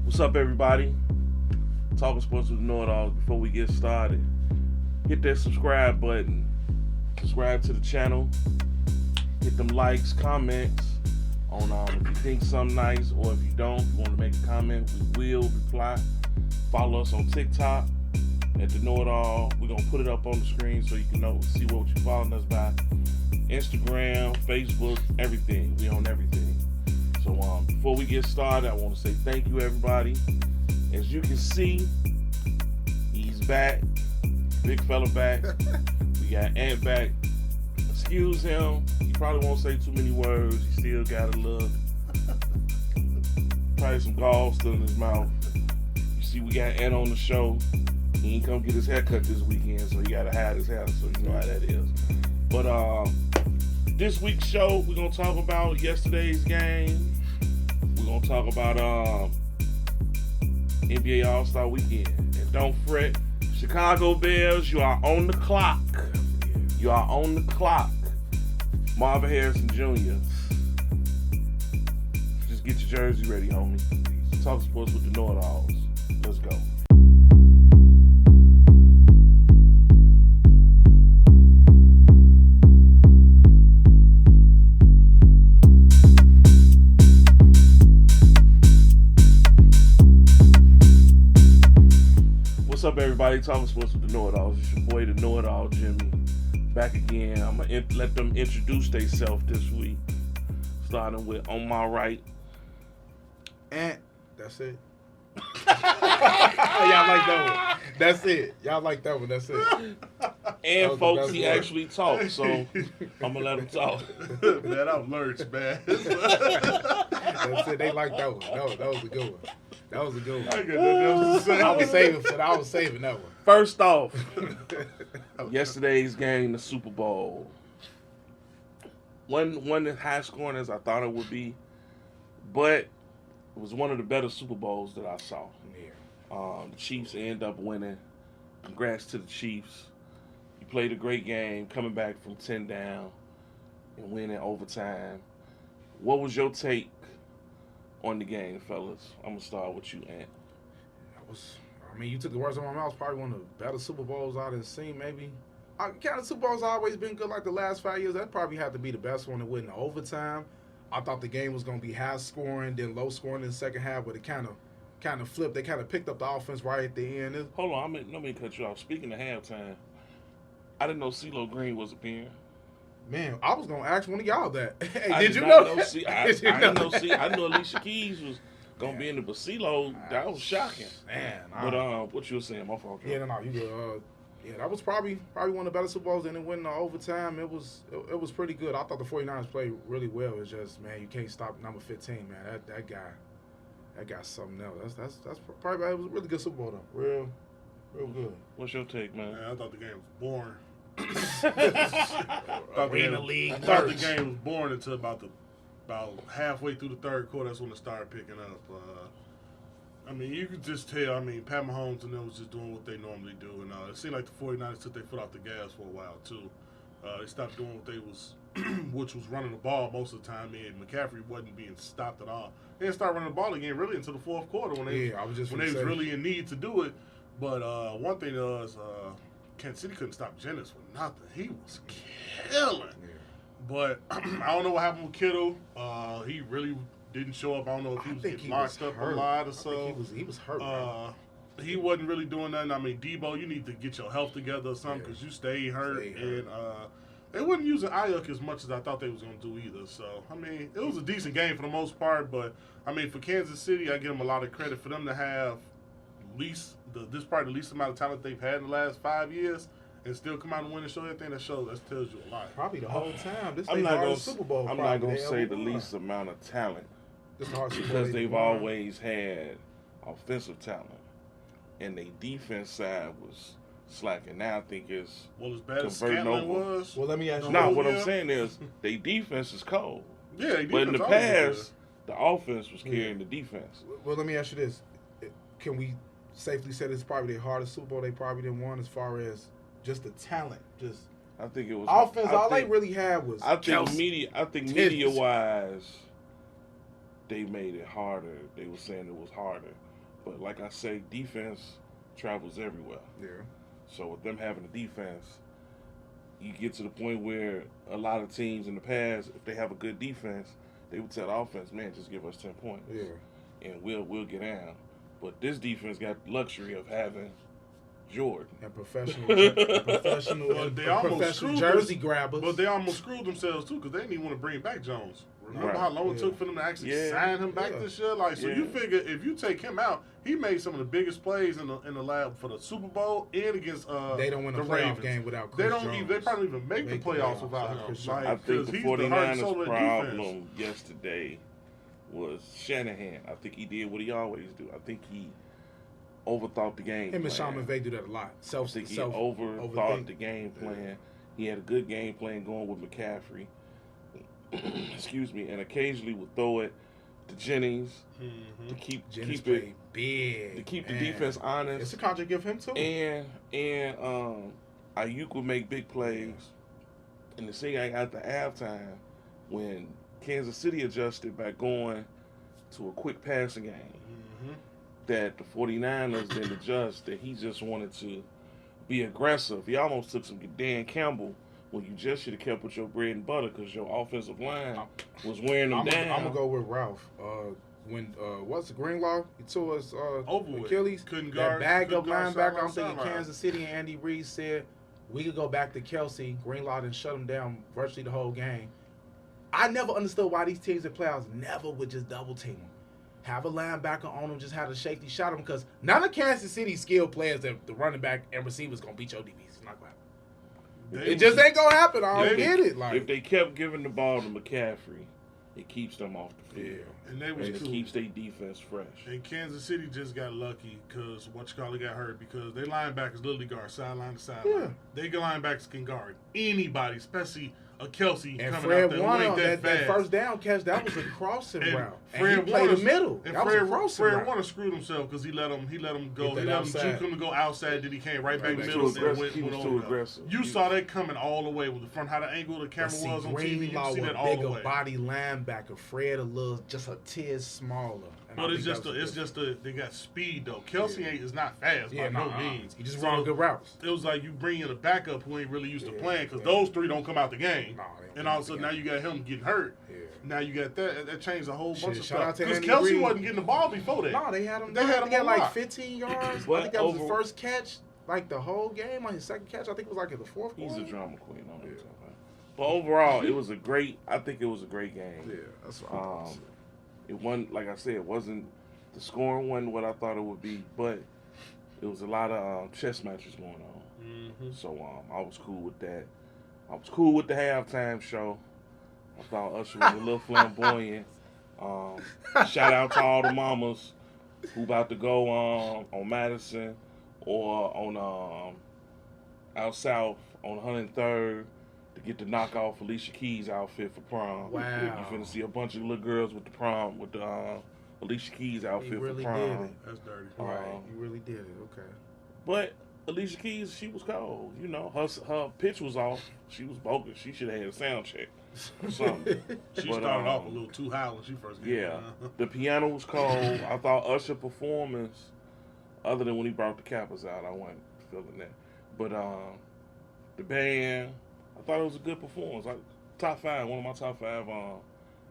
What's up, everybody? Talking sports with Know It Alls. Before we get started, hit that subscribe button. Subscribe to the channel. Hit them likes, comments on if you think something nice, or if you don't, you want to make a comment, we will reply. Follow us on TikTok at the Know It All. We're gonna put it up on the screen so you can see what you're following us by. Instagram, Facebook, everything. We on everything. So before we get started, I want to say thank you, everybody. As you can see, he's back. Big fella back. We got Ant back. Excuse him. He probably won't say too many words. He still got a little, probably some gall still in his mouth. You see, we got Ant on the show. He ain't come get his hair cut this weekend, so he got to hide his hair, so you know how that is. But this week's show, we're going to talk about yesterday's game. We're going to talk about NBA All-Star Weekend. And don't fret, Chicago Bears, you are on the clock. You are on the clock. Marvin Harrison Jr. Just get your jersey ready, homie. Talk sports with the Know It Alls. Let's go. What's up, everybody? Talking sports with the Know It Alls. It's your boy, the Know It All, Jimmy. Back again. I'm gonna let them introduce themselves this week. Starting with on my right. And that's it. Y'all like that one. That's it. Y'all like that one. That's it. And folks, he actually talked, so I'm gonna let him talk. Man, I'm lurched, man. That's it. They like that one. That was a good one. That was a good one. I was saving that one. First off, yesterday's game, the Super Bowl. Wasn't as high scoring as I thought it would be, but it was one of the better Super Bowls that I saw. Yeah. The Chiefs end up winning. Congrats to the Chiefs. You played a great game, coming back from 10 down and winning overtime. What was your take on the game, fellas? I'm going to start with you, Ant. You took the words out of my mouth. Probably one of the better Super Bowls I've seen, maybe. Kind of Super Bowls always been good like the last 5 years. That probably had to be the best one to win the overtime. I thought the game was going to be high scoring, then low scoring in the second half, but it kind of flipped. They kind of picked up the offense right at the end. Hold on, let me cut you off. Speaking of halftime, I didn't know CeeLo Green was appearing. Man, I was going to ask one of y'all that. Hey, I did you know? I didn't know Alicia Keys was going to be in the CeeLo. That was shocking. Man. But what you were saying, my fault. Yeah, no, you good. That was probably one of the better Super Bowls, and then winning the overtime, it was pretty good. I thought the 49ers played really well. It's just, man, you can't stop number 15, man. That guy's something else. That's probably, it was a really good Super Bowl though. Real good. What's your take, man? I thought the game was boring. Arena League. I thought the game was boring until about halfway through the third quarter. That's when it started picking up. You could just tell. Pat Mahomes and them was just doing what they normally do, and it seemed like the 49ers took their foot off the gas for a while too. They stopped doing what they was, which was running the ball most of the time. And McCaffrey wasn't being stopped at all. They didn't start running the ball again really until the fourth quarter when they was really in need to do it. But one thing was Kansas City couldn't stop Jennings for nothing. He was killing. Yeah. But I don't know what happened with Kittle. He really didn't show up. I don't know if he was getting locked up a lot or so. He was hurt. He wasn't really doing nothing. Debo, you need to get your health together or something because you stay hurt. And they wasn't using Ayuk as much as I thought they was going to do either. So, it was a decent game for the most part. But, for Kansas City, I give them a lot of credit for them to have this probably the least amount of talent they've had in the last 5 years and still come out and win and show everything. That tells you a lot. Probably the whole time. I'm not going to say the least amount of talent because they've always had offensive talent, and their defense side was slacking. Now I think it's as bad as Scantling was. Well, let me ask you. No, what I'm saying is their defense is cold. Yeah, but in the past, the offense was carrying the defense. Well, let me ask you this: can we safely say this is probably the hardest Super Bowl they probably didn't won as far as just the talent? I think it was offense. All they really had was media wise, they made it harder. They were saying it was harder But like I say, defense travels everywhere. Yeah. So with them having a defense, you get to the point where a lot of teams in the past, if they have a good defense, they would tell the offense, man, just give us 10 points. Yeah. And we'll get down. But this defense got the luxury of having Jordan. And professional But they almost professional screwed jersey them. grabbers. But they almost screwed themselves too because they didn't even want to bring back Jones. Remember Right. how long it Yeah. took for them to actually Yeah. sign him back Yeah. this year? Like, so Yeah. you figure if you take him out, he made some of the biggest plays in the lab for the Super Bowl and against they don't win a the playoff Ravens. game without They Chris don't. Jones. They probably even make the Make the playoffs playoffs without him. Chris Like, Jones. I think 'cause the he's the heart and 49ers' soul of the defense. problem yesterday was Shanahan. I think he did what he always do. I think he overthought the game Him and Sean plan. McVay do that a lot. I think he overthought overthink. the game plan. He had a good game plan going with McCaffrey. Excuse me, and occasionally would throw it to Jennings to keep Jennings keep it played big. to keep the man. defense honest. It's a contract give him too. And Ayuk would make big plays. And the thing at the halftime, when Kansas City adjusted by going to a quick passing game, that the 49ers didn't adjust, that he just wanted to be aggressive. He almost took some Dan Campbell when you just should have kept with your bread and butter because your offensive line was wearing them down. I'm going to go with Ralph. When what's the Greenlaw? He tore his Over with. Achilles. Couldn't that guard- bag up couldn't guard linebacker. I'm sideline, thinking sideline. Kansas City and Andy Reid said we could go back to Kelsey. Greenlaw didn't shut him down virtually the whole game. I never understood why these teams in playoffs never would just double team him. Have a linebacker on him, just have a safety shot him because none of Kansas City's skilled players, the running back and receivers, gonna beat your DBs. It's not gonna happen. They It just ain't gonna happen. I don't they- get it. Like, If they kept giving the ball to McCaffrey, it keeps them off the field. And they And was it cool. keeps their defense fresh. And Kansas City just got lucky because got hurt because they linebackers literally guard sideline to sideline. Yeah. They linebackers can guard anybody, especially a Kelsey and coming Fred out there who Warner, ain't that that fast. first down catch, that was a crossing And route. And Fred he played the Warner's- middle. And That was a crossing Fred route. Warner screwed himself because he let him go. Get He that let him outside. juke him to go outside. Then he came right back back middle to and aggressive. went, He was went too over. aggressive. You saw that coming all the way with the front, how the angle of the camera But see, was on TV. You Greenlaw see was that all the bigger way. body linebacker. Fred a little, just a tiz smaller. And I But think that was they got speed though. Kelsey is not fast yeah, by no means. He just So run good routes. It was like you bring in a backup who ain't really used to Yeah, playing because yeah. those three don't come out the game. No, they ain't And all of a come sudden out now the you got him getting hurt. Yeah. Now you got that. That changed a whole Shit, bunch of shout out stuff. to Because Andy Kelsey Reid. wasn't getting the ball before that. No, they had him. They had him got on like lock. 15 yards. But I think that was the over- first catch, like the whole game. On his second catch, I think it was like in the fourth He's quarter. a drama queen. I don't know what I'm talking about. But overall, I think it was a great game. Yeah, that's what It wasn't, like I said, it wasn't, the scoring wasn't what I thought it would be, but it was a lot of chess matches going on. So I was cool with that. I was cool with the halftime show. I thought Usher was a little flamboyant. Shout out to all the mamas who about to go on Madison or on out south on 103rd to get the knockoff Alicia Keys outfit for prom. Wow. You finna see a bunch of little girls with the prom with the Alicia Keys outfit He really for prom. did it. That's dirty. Right, you really did it. Okay. But Alicia Keys, she was cold. You know, her pitch was off. She was bogus. She should have had a sound check or something. She But, started off a little too high when she first came Yeah, in. the piano was cold. I thought Usher performance, other than when he brought the Kappas out, I wasn't feeling that. But the band, I thought it was a good performance. Like top five, one of my top five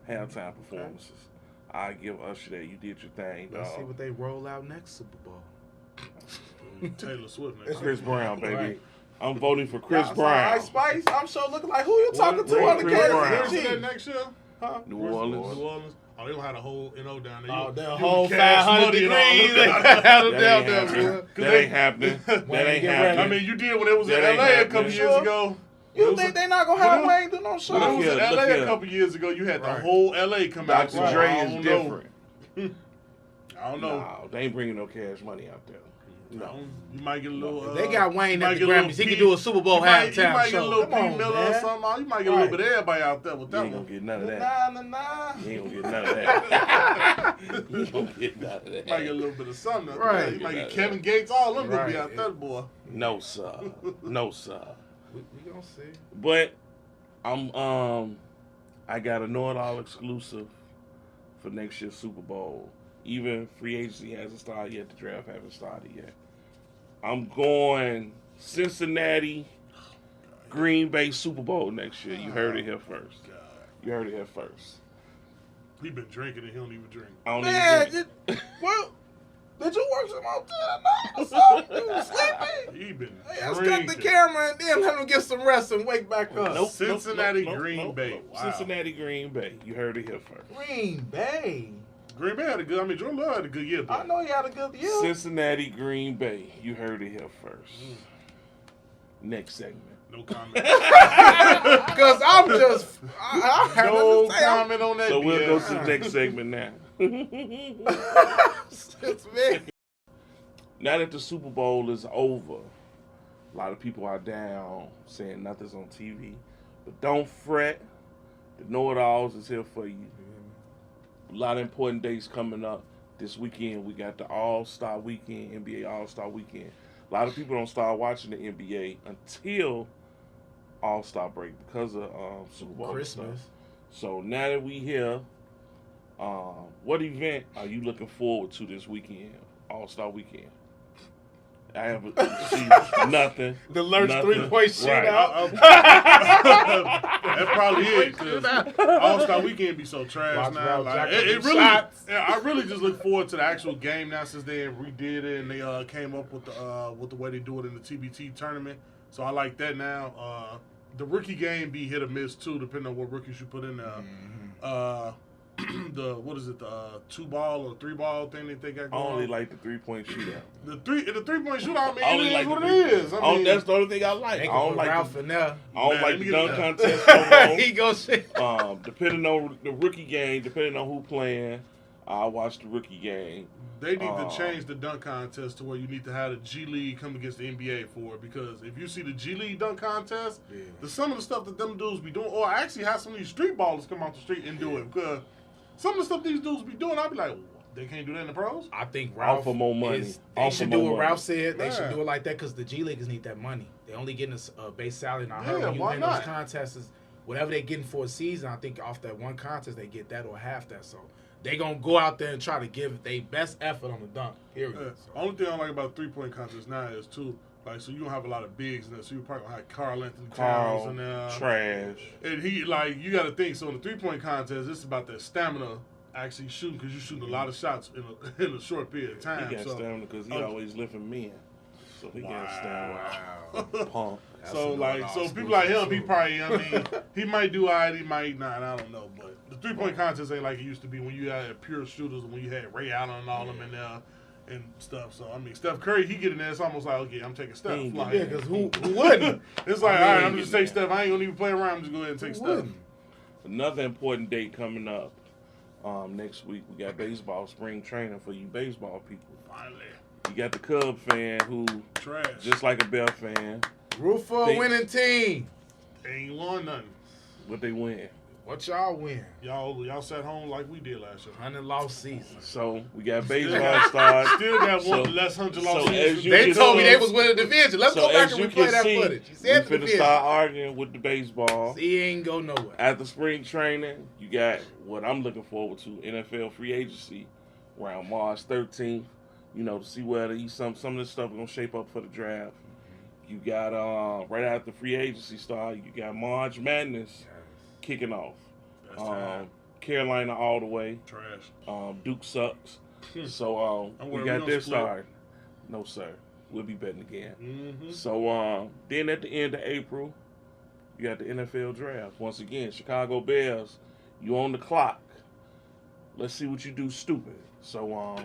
halftime performances. I give Usher that. You did your thing, Let's see dog. what they roll out next Super Bowl. Taylor Swift next Chris Brown, baby. Right. I'm voting for Chris Nah, Brown. Ice Spice, I'm sure looking like who you talking to What- on the Chris Kansas Brown. Where's City that team? next year? Huh? New Where's Orleans. New Orleans. Oh, they don't have the whole NO down there. Oh, the You whole Cash 500 Money and all degrees. that. Had them That down ain't there, happening. boy. That ain't happening. That Wayne, ain't get happening. I mean, you did when it was in That ain't LA a happening. couple years ago. You think they not gonna have Wayne do no When it show? was in Look LA here. a couple years ago, you had the Right. whole LA come out. Dr. Dre I is don't know. different. I don't know. No, they ain't bringing no Cash Money out there. No. You might get a little. They got Wayne you at might the get a little Grammys. He P- could do a Super Bowl you might halftime get a show. little Come P on, Miller or man. something. You might get a Right. little bit of everybody out there with You that ain't gonna one. get none of that. Nah. You ain't gonna get none of that. You ain't gonna get none of You might get a that. little bit of something out Right. there. You might get Kevin Gates, all them gonna be Right. out there, boy. No, sir. No, sir. We gonna see. But I got a Know It All exclusive for next year's Super Bowl. Even free agency hasn't started yet. The draft hasn't started yet. I'm going Cincinnati, Green Bay Super Bowl next year. You heard it here first. God. You heard it here first. He been drinking and he don't even drink. I don't Man, even drink. well, did you work some out there tonight or something? You was sleeping? He been Hey, let's drinking. cut the camera and then let him get some rest and wake back up. Nope, Cincinnati, nope, Green Bay. Wow. Cincinnati, Green Bay. You heard it here first. Green Bay. Green Bay had a good. I mean, Jordan Love had a good year. Though. I know he had a good year. Cincinnati, Green Bay. You heard it here first. Next segment. No comment. Because I'm just, I have No nothing to say. comment on that. So we'll BS. go to the next segment now. It's me. Now that the Super Bowl is over, a lot of people are down saying nothing's on TV. But don't fret. The Know It Alls is here for you. A lot of important dates coming up this weekend. We got the All-Star Weekend, NBA All-Star Weekend. A lot of people don't start watching the NBA until All-Star break because of Super Bowl and Christmas. stuff. So now that we here, what event are you looking forward to this weekend, All-Star Weekend? I haven't seen nothing. The Lurch Nothing. 3-point shootout. That probably is because All-Star Weekend be so trash Watch now. Ralph Like, Jackson it do really, shots. I really just look forward to the actual game now since they redid it and they came up with the way they do it in the TBT tournament. So I like that now. The rookie game be hit or miss too, depending on what rookies you put in there. The 2-ball or 3-ball thing that they got I going only on. like the 3-point shootout. The 3-point shootout. I I only mean, it like is what the it is. I mean, that's the only thing I like. They I can don't put like Ralph the, in there. I don't Man, like let the me dunk get contest no more. He goes shit. Depending on the rookie game, depending on who playing, I watch the rookie game. They need to change the dunk contest to where you need to have the G League come against the NBA for it, because if you see the G League dunk contest, some of the stuff that them dudes be doing, or I actually have some of these street ballers come out the street and do it, because some of the stuff these dudes be doing, I'd be like, they can't do that in the pros? I think Ralph Offer more money. They Offer should do more what money. Ralph said. They should Yeah. do it like that because the G Leaguers need that money. They only getting a base salary. And I heard Yeah, when you why win not? those contests, is whatever they getting for a season, I think off that one contest they get that or half that. So they gonna go out there and try to give their best effort on the dunk. Period. Yeah. So, Only thing I like about 3-point contest now is too, like, so you don't have a lot of bigs in there, so you probably gonna have Karl Anthony Towns in there. Trash. And he, like, you got to think, so in the 3-point contest, it's about that stamina actually shooting, because you shooting a lot of shots in a short period of time. He got so, stamina because he Okay. always lifting men. So he got stamina. wow. Pump. That's So a like, no-no so exclusive people like him, he too. probably, I mean, he might do alright, he might not, I don't know. But the 3-point contest ain't like it used to be when you had pure shooters, when you had Ray Allen and all them in there and stuff. So I mean, Steph Curry, he get in there, it's almost like, okay, I'm taking Steph. He ain't Like, Yeah, because who wouldn't? it's like, I mean, all right, I'm just take Steph. I ain't gonna even play around. I'm just go ahead and take Who Steph. wouldn't? Another important date coming up next week. We got baseball spring training for you baseball people. Finally, You got the Cub fan who, trash. just like a Bear fan, Root for a Thanks. winning team. Ain't won nothing. what they win. What y'all win? Y'all sat home like we did last year. 100 lost season. So we got baseball stars. Still got one So- less 100 so lost as you They can told me see- they was winning the division. Let's So go back as and you replay can that see, footage. You we said the finna division. start arguing with the baseball. He ain't go nowhere. After spring training, you got what I'm looking forward to, NFL free agency around March 13th, you know, to see whether some of this stuff is going to shape up for the draft. You got, right after free agency start, you got March Madness kicking off. Best time. Carolina all the way. Trash. Duke sucks. So I'm we worried we got don't this split. started. No, sir. We'll be betting again. Mm-hmm. So then at the end of April, you got the NFL draft. Once again, Chicago Bears, you on the clock. Let's see what you do stupid. So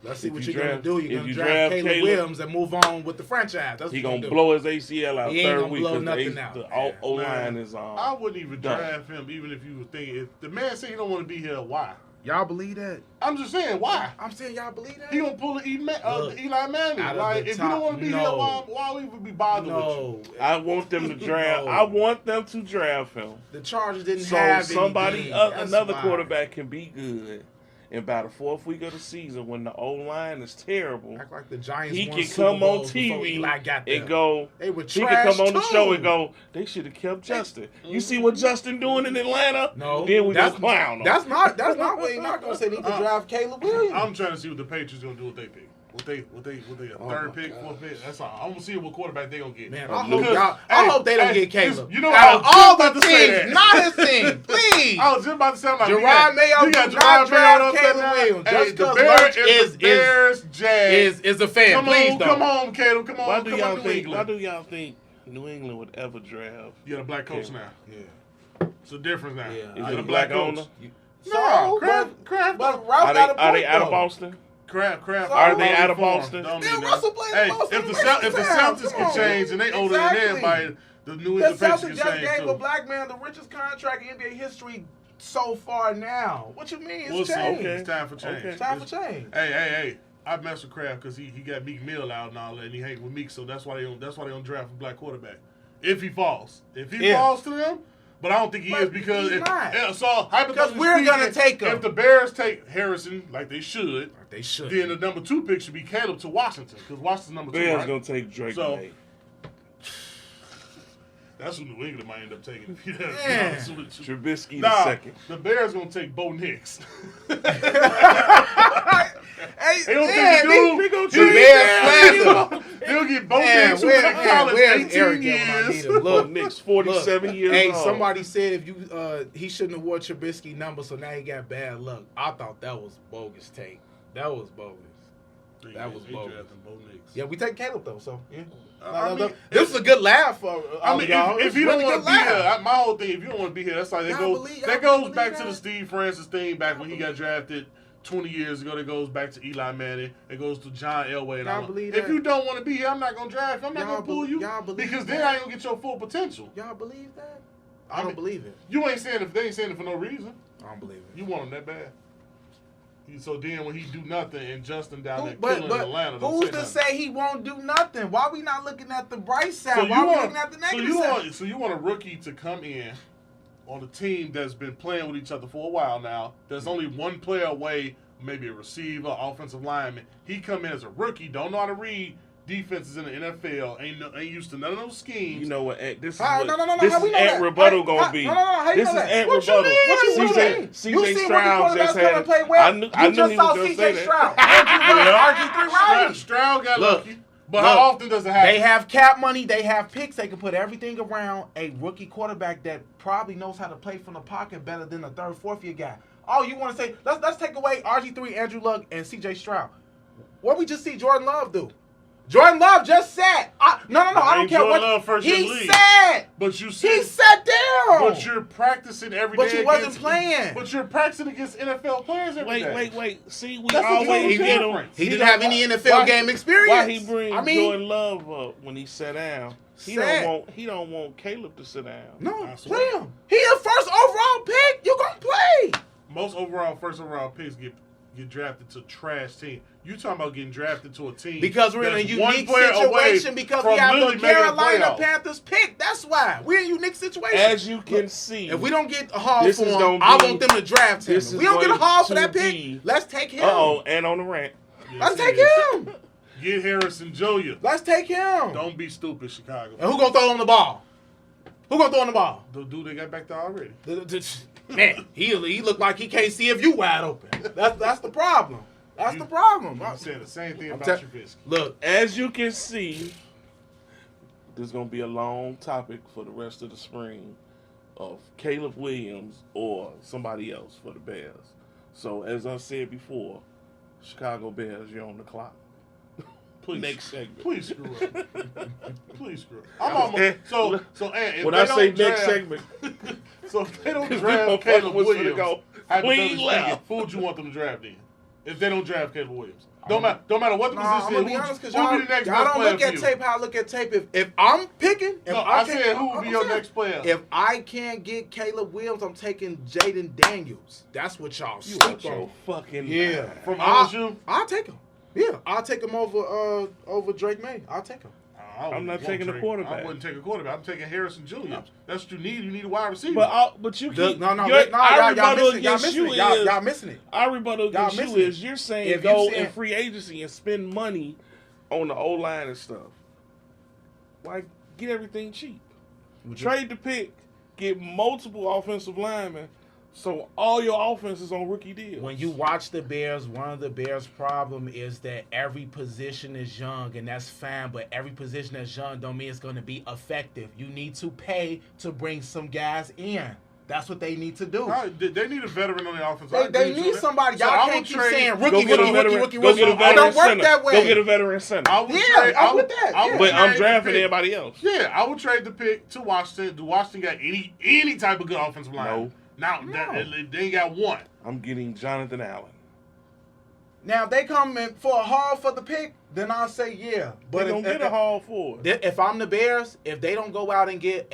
Let's see If what you you're going to draft- do. if You're going you to draft draft Caleb Caleb- Williams and move on with the franchise. That's he what gonna you're do. blow his ACL out He ain't third gonna week blow because nothing out. the Yeah. O line Man, is I wouldn't even done. draft him, even if you were thinking. If the man said he don't want to be here, why? Y'all believe that? I'm just saying, why? I'm saying y'all believe that? He gonna pull the Eli Look, Manning. out of Like, the if you don't top- want to be no. here, why we even be bothered with No. I want them to draft. No. I want them to draft him. The Chargers didn't So have somebody, anything. That's another why. quarterback can be good, And by the 4th week of the season, when the O-line is terrible, Act like the Giants he won can Super come on Bowls before TV Eli got there. and go. They were He can trash come on the too. show and go. They should have kept Justin. You see what Justin doing in Atlanta? No, Then we that's gonna clown him. That's not what he's not gonna say. They need to draft Caleb Williams. I'm trying to see what the Patriots gonna do with they pick. What they third pick, fourth pick. That's all. I'm gonna see what quarterback they gonna get. Man, Because, I hope they don't get Caleb. You know, out of all the about to say teams, that. not his team, please. I was just about to sound like Gerard Mayo you got do not Gerard Mayo draft up there Caleb now. Williams. Hey, Just the 'cause Bears Lurch is Bears, Jags. is a fan. Come Please on, don't. come on, Caleb. Come on, Why do come y'all on, New think? England. Why do y'all think New England would ever draft? You got a black coach now. Yeah. It's a difference now. Yeah. You Is got it a black owner? No, Kraft. but Ralph Are got a they, are point, they out of though. Boston? Kraft. Are they out of Farm. Boston? Don't Bill mean that. Russell played in Hey, Boston. if the Come Celtics can on. change and they older Exactly. than everybody, the New The England Patriots Celtics can just change gave a too. black man the richest contract in NBA history so far now. What you mean? It's We'll see. change. Okay. It's time for change. Okay. It's time for change. Hey! I mess with Kraft because he got Meek Mill out and all that, and he hang with Meek, so that's why they don't draft a black quarterback. If he falls, falls to them, but I don't think he But is because he's not. so hypothetically we're gonna speaking, take him. If the Bears take Harrison like they should, They should. then the number 2 pick should be Caleb to Washington because Washington's number 2. Bears Right? gonna take Drake So- May. That's who New England might end up taking. If Yeah. Trubisky Nah, the second. the Bears gonna take Bo Nix. Hey, They don't man, think they they gonna do. Bears slander. They'll get Bo Man, Nix who been in college where's 18 Eric at when I need years. him? Look, Look, Knicks 47 years Hey, old. somebody said if you he shouldn't have wore Trubisky number, so now he got bad luck. I thought that was bogus take. That was bogus. That was bogus. Yeah, we take Caleb though, so yeah. I mean, This is a good laugh for I mean, y'all. if It's you don't really want good to be here, laugh. my whole thing, if you don't want to be here, that's like that Y'all goes believe back to that? the Steve Francis thing back when he got drafted 20 years ago. That goes back to Eli Manning. It goes to John Elway. And Y'all all. believe If that? you don't want to be here, I'm not gonna draft you. I'm not Y'all gonna pull you y'all believe because then that? I ain't gonna get your full potential. Y'all believe that? I I don't mean- believe it. You ain't saying they ain't saying it for no reason. I don't believe it. You want him that bad. So then when he do nothing and Justin down there But killing Atlanta, don't who's say to nothing. say he won't do nothing? Why we not looking at the bright side? So Why you we want, looking at the so negative you side? want, so you want a rookie to come in on a team that's been playing with each other for a while now. There's only one player away, maybe a receiver, offensive lineman. He come in as a rookie, don't know how to read defenses in the NFL, ain't used to none of those schemes. You know what? This is How- what no, this how we is know Ant that? Rebuttal How- gonna be. No, how you This know is that? Ant What you Rebuttal. mean? What you CJ mean? CJ You seen Stroud rookie just quarterbacks come had. and play well? I knew You he just was saw gonna say CJ that. Stroud. RG3 right. Stroud got Look, lucky, but look, how often does it happen? They have cap money. They have picks. They can put everything around a rookie quarterback that probably knows how to play from the pocket better than a third, fourth year guy. Oh, you want to say let's take away RG3, Andrew Luck, and CJ Stroud. What we just see Jordan Love do? Jordan Love just sat. No, I don't Ain't care Jordan what Love first in the he league. sat. But you He said, sat down. but you're practicing every day. But you wasn't against- playing. But you're practicing against NFL players every day. Wait. See, we That's the always total get him. difference. He didn't don't have any want- NFL why- game experience. Why he bring I mean, Jordan Love up when he sat down? He don't want Caleb to sit down. No, I swear. play him. He a first overall pick. You gonna play? Most first overall picks get drafted to trash team. You talking about getting drafted to a team Because we're in a that's one unique player away situation because from we have the literally making a Carolina playoff. Panthers pick. That's why. We're in a unique situation. As you can see, if we don't get a haul This for is him, gonna I be- want them to draft him. this If is we don't get a going haul for to that pick, be- let's take him. and on the rant. Yes, Let's take it is. him. Get Harrison Jr. Let's take him. Don't be stupid, Chicago. And who gonna throw him the ball? Who gonna throw him the ball? The dude they got back there already. Man, he look like he can't see if you wide open. That's the problem. That's the problem. I'm saying the same thing I'm about te- Trubisky. Look, As you can see, there's going to be a long topic for the rest of the spring of Caleb Williams or somebody else for the Bears. So, as I said before, Chicago Bears, you're on the clock. Please, Next segment. please screw up. Please screw up. I'm almost so. And if When they I say don't next draft- segment, so if they don't Because draft we Caleb was finna Williams, go hypothetically clean speaking, left. who would you want them to draft then? If they don't draft Caleb Williams, don't matter what the I'm position gonna is. be honest because Who y'all, would be the next y'all best don't player look for at you? tape how I look at tape. If I'm picking, No, I said who would be your next player? If I can't get Caleb Williams, I'm taking Jaden Daniels. That's what y'all you sleep out your on. fucking Yeah, mind. From LSU? I'll take him. Yeah, I'll take him over Drake May. I'll take him. I'm not taking a quarterback. I wouldn't take a quarterback. I'm taking Harrison Jr. That's what you need. You need a wide receiver. But you keep Y'all missing it. Our rebuttal against you is you're saying go in free agency and spend money on the O-line and stuff. Why get everything cheap? Trade the pick, get multiple offensive linemen, so all your offense is on rookie deals. When you watch the Bears, one of the Bears' problem is that every position is young, and that's fine, but every position that's young don't mean it's going to be effective. You need to pay to bring some guys in. That's what they need to do. They need a veteran on the offense. They need somebody. Y'all can't keep saying rookie. It don't work that way. Go get a veteran center. I'm with that. But I'm drafting everybody else. Yeah, I would trade the pick to Washington. Do Washington got any type of good offensive line? No. They ain't got one. I'm getting Jonathan Allen. Now, if they come in for a haul for the pick, then I'll say yeah. But they don't get a haul for it. If I'm the Bears, if they don't go out and get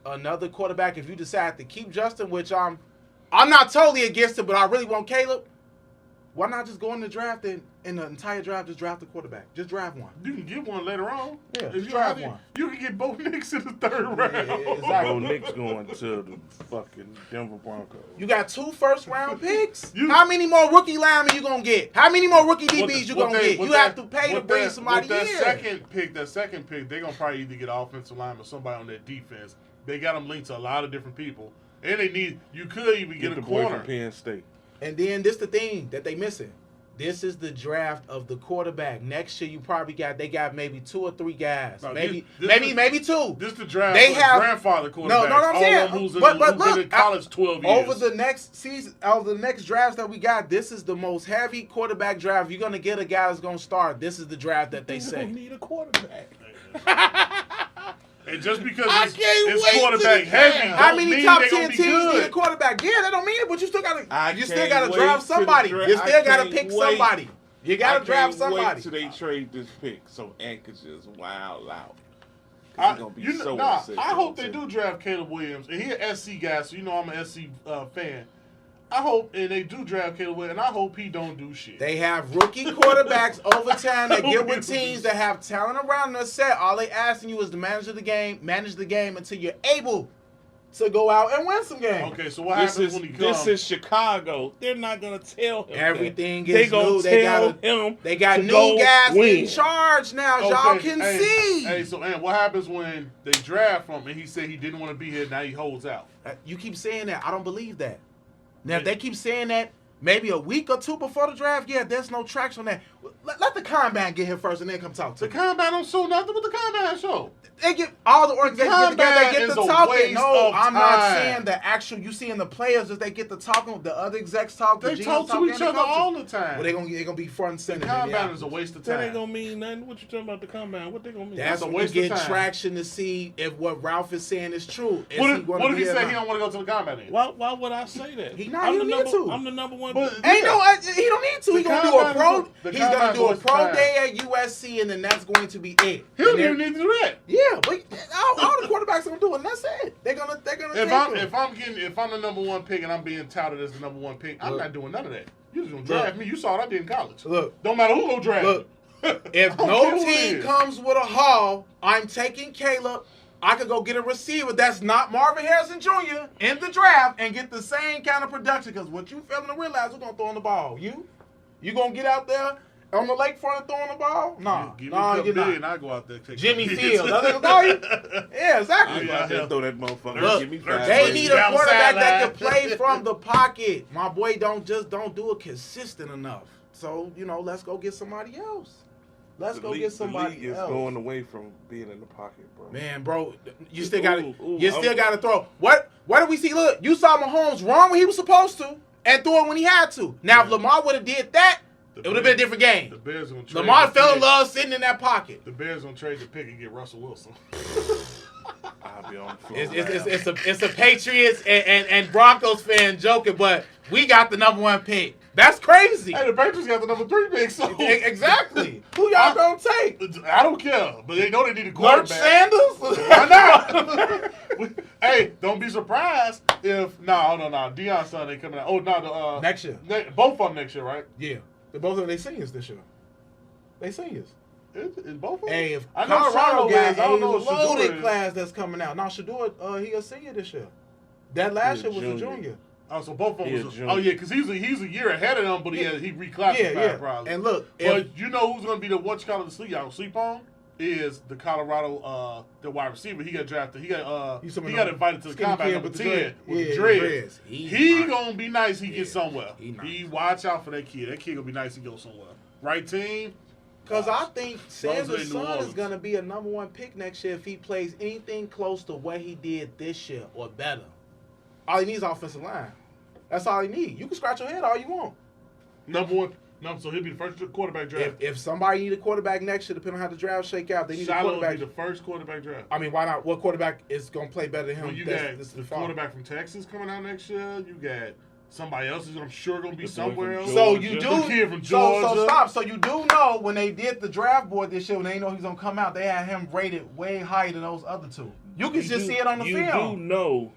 another quarterback, if you decide to keep Justin, which I'm not totally against it, but I really want Caleb, why not just go in the draft and in the entire draft just draft the quarterback? Just draft one. You can get one later on. Yeah, if just you draft one. You can get Bo Nix in the third round. Exactly. Bo Nix going to the fucking Denver Broncos. You got 2 first-round picks? How many more rookie linemen you going to get? How many more rookie DBs you going to get? You have to pay to bring somebody in. That second pick, they're going to probably either get an offensive lineman or somebody on their defense. They got them linked to a lot of different people. And you could even get a corner. Boy from Penn State. And then this the thing that they missing. This is the draft of the quarterback. Next year, they got maybe 2 or 3 guys. No, maybe 2. This is the draft they have grandfather quarterback. No, I'm saying. Who's but been look, in college 12 years. Over the next season, over the next drafts that we got, this is the most heavy quarterback draft. If you're going to get a guy that's going to start, this is the draft that they say. You don't need a quarterback. And just because it's quarterback heavy, how many top 10 teams need a quarterback? Yeah, that don't mean it, but you still got to draft somebody. You still got to pick somebody. You got to draft somebody. Wait till they trade this pick so Ant could just wild out. I hope they do draft Caleb Williams. And he's an SC guy, so you know I'm an SC fan. I hope, and they do draft Caleb Williams, and I hope he don't do shit. They have rookie quarterbacks over time that get with teams that have talent around their set. All they asking you is to manage the game until you're able to go out and win some games. Okay, so what happens when he comes? This is Chicago. They're not going to tell him everything is new. They got new guys in charge now. Okay, y'all can see. Hey, so and what happens when they draft him and he said he didn't want to be here, now he holds out? You keep saying that. I don't believe that. Now, if they keep saying that maybe a week or 2 before the draft, there's no traction on that. Let the combine get here first and then come talk to me. The combine don't show nothing with the combine show. They get all the organizations together, they get to talking. No, I'm not saying the actual, you seeing the players as they get to talking, the other execs talk, they talk to each other all the time. But they're gonna be front and center. The combine is a waste of time. That ain't gonna mean nothing. What you talking about the combine? What they gonna mean? That's when you get traction to see if what Ralph is saying is true. What if he say he don't want to go to the combine then? Why would I say that? He don't need to. I'm the number one. He don't need to. He's gonna do a pro. He's gonna do a pro day at USC, and then that's going to be it. He don't even need to do that. Yeah, but all the quarterbacks are gonna do it, and that's it. They're gonna if I'm the number 1 pick and I'm being touted as the number 1 pick, I'm not doing none of that. You just gonna draft me. You saw what I did in college. Look, don't matter who gonna draft. Look, if no team comes with a haul, I'm taking Caleb. I could go get a receiver that's not Marvin Harrison Jr. in the draft and get the same kind of production. Because what you failing to realize, who's gonna throw in the ball? You gonna get out there on the lakefront throwing the ball? No, you're not. I go out there. Jimmy Fields. Yeah, exactly. Throw that motherfucker. Look, they need a quarterback that can play from the pocket. My boy don't do it consistent enough. So let's go get somebody else. Let's go get somebody else. The league is going away from being in the pocket, bro. Man, bro, you still got to throw. What did we see? Look, you saw Mahomes run when he was supposed to and throw it when he had to. Now, if Lamar would have did that, it would have been a different game. The Bears gonna trade Lamar fell in love sitting in that pocket. The Bears gonna trade the pick and get Russell Wilson. I'll be on the floor. It's a Patriots and Broncos fan joking, but we got the number 1 pick. That's crazy. Hey, the Patriots got the number 3 pick. So exactly. Who y'all gonna take? I don't care, but they know they need a quarterback. Sanders? Why not? Hey, don't be surprised if Deion's son ain't coming out. Oh no, next year. Both of them next year, right? Yeah, both of them. They seniors this year. They seniors. Is both of them? Hey, if I know Colorado Shador got is. I don't know a if Shador loaded is. class that's coming out. Now, Shador, he a senior this year. That last year was a junior. Oh, so both of them Yeah, was. junior. Oh yeah, because he's a year ahead of them, but he reclassified probably. And look, But you know who's going to be the what you call it, the sleep y'all sleep on is the Colorado the wide receiver. He got drafted. He got invited to the combine number 10 with the dreads. He gonna be nice. He gets somewhere. He watch out for that kid. That kid gonna be nice. He goes somewhere. Right team. Because I think Sanders' New son is Orleans. going to be a #1 pick next year if he plays anything close to what he did this year or better. All he needs is offensive line. That's all he needs. You can scratch your head all you want. #1. No, so he'll be the first quarterback draft. If somebody need a quarterback next year, depending on how the draft shake out, they need a Shiloh will quarterback. be the first quarterback draft. I mean, why not? What quarterback is going to play better than him? Well, you got the quarterback from Texas coming out next year. You got somebody else is, I'm sure, going to be somewhere else. So you do. The kid from Georgia. So stop. So you do know when they did the draft board this year, when they know he's going to come out, they had him rated way higher than those other two. You can just see it on the film. You do know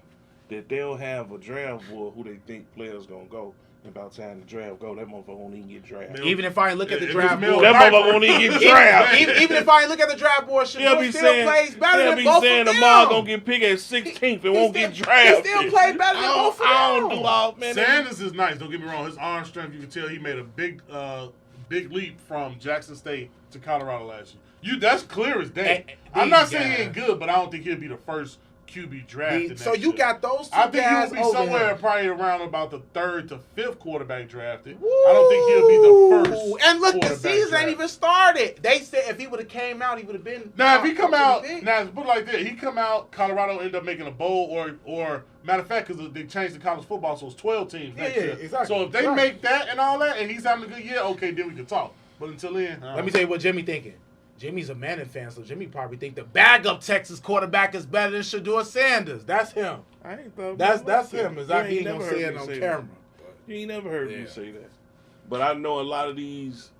that they'll have a draft board who they think players going to go. About time the draft go, that motherfucker won't even get drafted. Even if I ain't look at the If draft it's Mel board, That motherfucker won't even get drafted. even if I ain't look at the draft board, He'll be still saying, plays better he'll than be both saying of them. Lamar gonna get picked at 16th and won't get drafted. He still played better than both of them. I don't do all, man. Sanders is nice. Don't get me wrong. His arm strength, you can tell he made a big leap from Jackson State to Colorado last year. That's clear as day. I'm not saying he ain't good, but I don't think he'll be the first QB drafted. So you got those two I think guys he'll be over somewhere him. probably around about the 3rd to 5th quarterback drafted. I don't think he'll be the first. And look, the quarterback season ain't drafted. even started. They said if he would have came out, he would have been. Now, if he come out, big. now put it like this, he come out, Colorado end up making a bowl, or matter of fact, because they changed the college football, so it's 12 teams next year. Exactly. So if they make that and all that, and he's having a good year, okay, then we can talk. But until then, Let me tell you what Jimmy thinking. Jimmy's a Manning fan, so Jimmy probably think the backup Texas quarterback is better than Shador Sanders. That's him. I ain't thought That's him. Exactly. You He ain't gonna never say heard it me on say camera. You ain't never heard me Yeah. say that. But I know a lot of these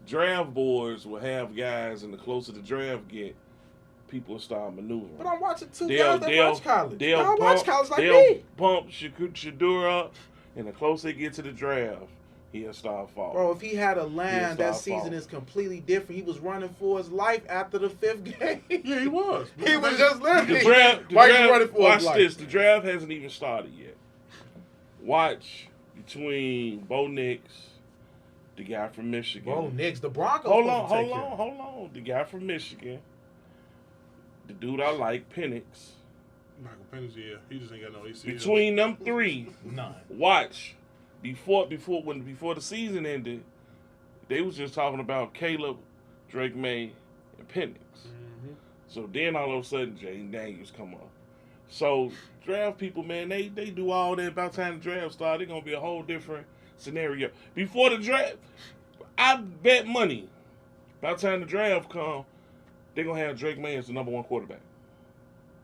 draft boards will have guys, and the closer the draft get, people will start maneuvering. But I'm watching two guys that watch college. They'll Y'all watch college like they'll me. pump Shador up, and the closer they get to the draft, he'll start falling. Bro, if he had a He'll line that start season falling. is completely different. He was running for his life after the 5th game. yeah, he was. He was just literally. The draft, Why you running for watch his life? this. The draft hasn't even started yet. Watch between Bo Nix, the guy from Michigan. Bro, Knicks, the Broncos. Hold supposed to take him. on. The guy from Michigan, the dude I like, Penix. Michael Penix, yeah, he just ain't got no ACL. Between them three, None. watch before the season ended, they was just talking about Caleb, Drake May, and Penix. Mm-hmm. So then all of a sudden, Jaden Daniels come up. So draft people, man, they do all that. By the time the draft starts, it's gonna be a whole different scenario. Before the draft, I bet money. By the time the draft come, they're gonna have Drake May as the #1 quarterback.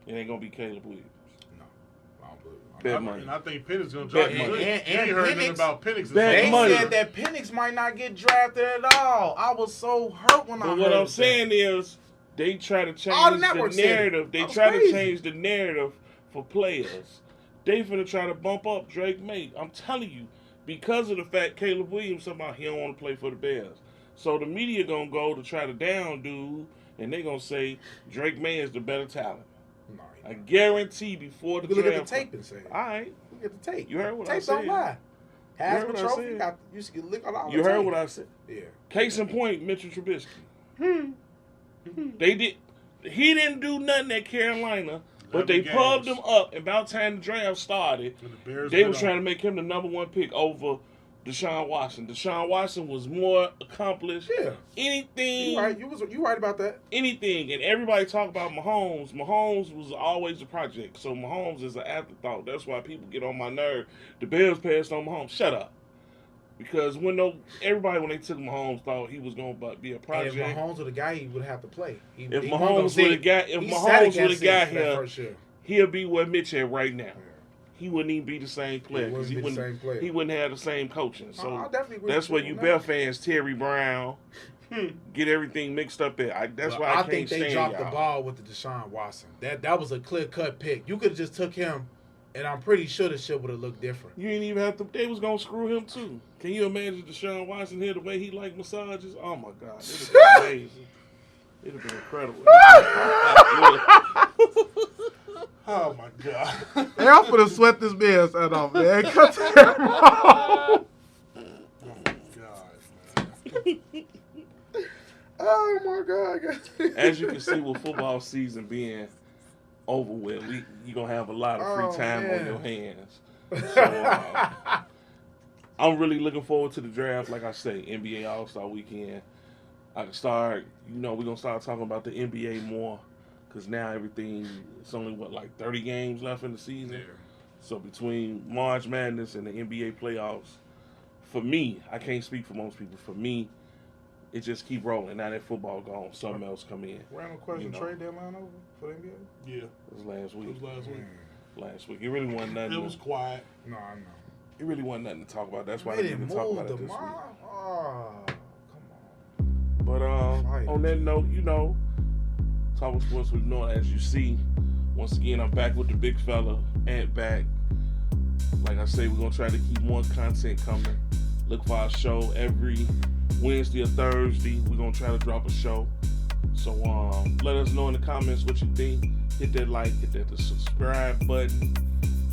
It ain't gonna be Caleb Williams. I don't believe it. Bet money. And I think Penix gonna Bet drop. money. You ain't heard nothing Penix- about Penix. Bet They money. said that Penix might not get drafted at all. I was so hurt when I But heard what I'm that. saying is, they try to change All the the networks said it. narrative. They That was try crazy. to change the narrative for players. They finna try to bump up Drake May. I'm telling you, because of the fact Caleb Williams somehow he don't want to play for the Bears. So the media gonna go to try to down dude, and they gonna say Drake May is the better talent. No, I guarantee before the you look draft. at the tape and say it. All right, Look at the tape. You heard what I Tape said. don't lie. You Has heard the what I trophy. said. You can look at all you the heard tape. what I said. Yeah. Case in point, Mitchell Trubisky. They did. He didn't do nothing at Carolina, but they 11 pubbed games. him up. And about time the draft started, And the Bears they bid was on trying to him. make him the #1 pick over Deshaun Watson. Deshaun Watson was more accomplished. Yeah. Anything, You right. You right about that. anything, and everybody talk about Mahomes. Mahomes was always a project, so Mahomes is an afterthought. That's why people get on my nerve. The Bears passed on Mahomes. Shut up. Because everybody when they took Mahomes thought he was going to be a And project. if Mahomes was the guy, he would have to play. If Mahomes would have got here, he'll be where Mitch at right now. He wouldn't even be the same player because he wouldn't have the same coaching. So I definitely agree that's with where you you on Bear that. fans, Terry Brown, get everything mixed up there. That's why I can't think they stand dropped y'all. the ball with the Deshaun Watson. That was a clear cut pick. You could have just took him, and I'm pretty sure the shit would have looked different. You ain't even have to. They was gonna screw him too. Can you imagine Deshaun Watson here the way he like massages? Oh my God, it was amazing. It'd have been incredible. Oh my god. Hey, I'm finna sweat this man's head off, man. Cut that off. Oh my god. As you can see, with football season being over with, you're going to have a lot of free time on your hands. So, I'm really looking forward to the draft. Like I say, NBA All-Star Weekend. I can start, we're going to start talking about the NBA more because now everything, it's only, 30 games left in the season? Yeah. So between March Madness and the NBA playoffs, for me, I can't speak for most people, for me, it just keep rolling. Now that football gone, something else come in. Random question, trade deadline over for the NBA? Yeah. It was last week. Last week. It really wasn't nothing. It was quiet. No, I know. It really wasn't nothing to talk about. That's why They I didn't didn't talk move about it this week. Oh, come on. But on that note, talking sports with Know It. As you see, once again, I'm back with the big fella, Ant back. Like I say, we're gonna try to keep more content coming. Look for our show every Wednesday or Thursday. We're gonna try to drop a show. So let us know in the comments what you think. Hit that like, hit that subscribe button.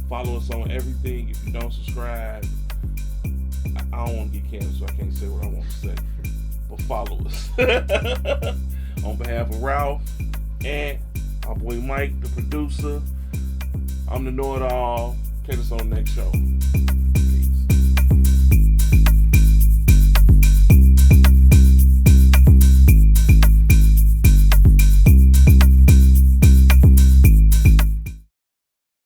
Follow us on everything. If you don't subscribe, I don't want to get canceled, so I can't say what I want to say. But follow us. On behalf of Ralph and our boy Mike, the producer, I'm the Know It All. Catch us on the next show.